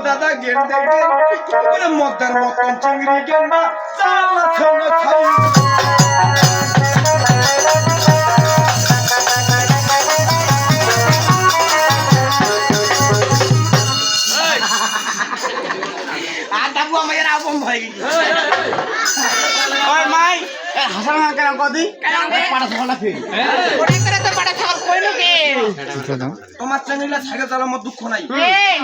দাদা গেট দেখে মদ্দার মতন চিংড়ি কেনবা চালা ছন্দ খাই তাবু আমার আপন ভাই ওই মাই হাসান না কেন কদি পাড়া ছাগল ফেল ওটা করে তো পাড়া ছাগল কইলো কে তোমার চেঙ্গিলা সাইকেল চালার মত দুঃখ নাই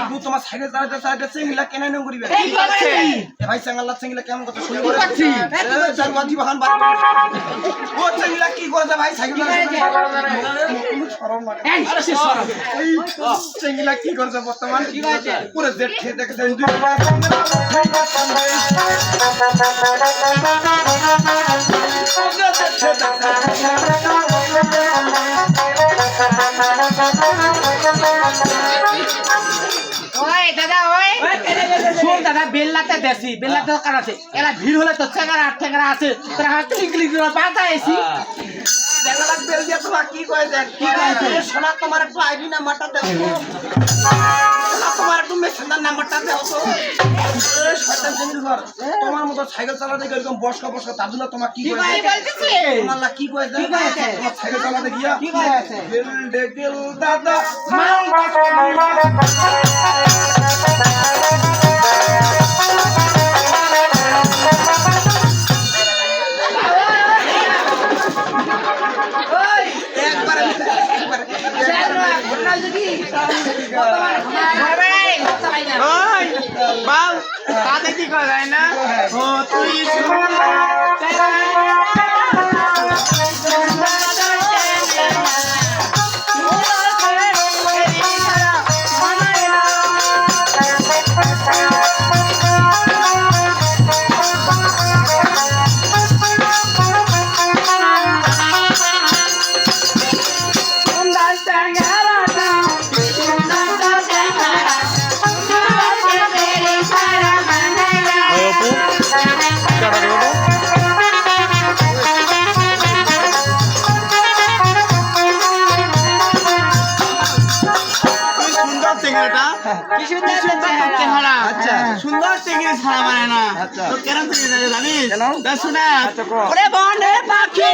তুমি তোমার সাইকেল চালাতে চালাতে চেঙ্গিলা কেন না করিবে এই আছে এ ভাই চেঙ্গিলা চেঙ্গিলা কেমন কথা শুনি বলে পাচ্ছি জারওয়াজি বাহান বার ও চেঙ্গিলা কি করছে ভাই সাইকেল চালাতে তুমি শরম না আরে সে শরম এই চেঙ্গিলা কি করছে বর্তমান কি হয়েছে পুরো জেট খেয়ে দেখেছেন দুই ওই দাদা ওই শুন দাদা বেল্লাতে দেশি বেল্লাতে কার আছে এলা ভিড় হলে তো চেঙ্গারা আট চেঙ্গারা আছে তোরা হাত ক্লিক ক্লিক করে বাঁধা এসি বেলা বেল দিয়ে তোমার কি কয় দেন কি কয় সোনা তোমার একটু আইডি নাম্বারটা দাও তোমার একটু মেসেঞ্জার নাম্বারটা দাও তো শয়তান জিনিস ঘর তোমার মতো সাইকেল চালাতে গিয়ে এরকম বসকা বসকা তাদুলা তোমার কি কয় বলতেছে তোমার কি কয় দেন তোমার সাইকেল চালাতে গিয়া কি কয় বেল ডেকেল দাদা বাল তাতে কি করা যায় না ও তুই সুন্দর চেঙ্গি ছাড়া মানে না তো কেন চেঙ্গি জানিস শোনা ওরে বনে পাখি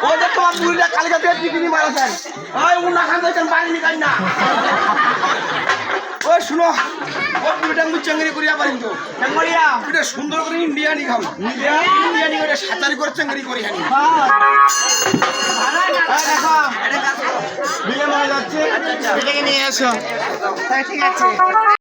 ওদের তোমার বুড়িটা কালকে দিয়ে টিকিনি মারাছেন ওই উন্না খান দেখেন পানি নিকাই না ওই শুনো ও বুড়িটা আমি চেঙ্গরি করিয়া পারিম তো চেঙ্গরিয়া এটা সুন্দর করে ইন্ডিয়ানি খাম ইন্ডিয়ানি করে সাতারি করে চেঙ্গরি করি হানি দেখো এটা বিলে মারা যাচ্ছে এটাকে নিয়ে এসো ঠিক আছে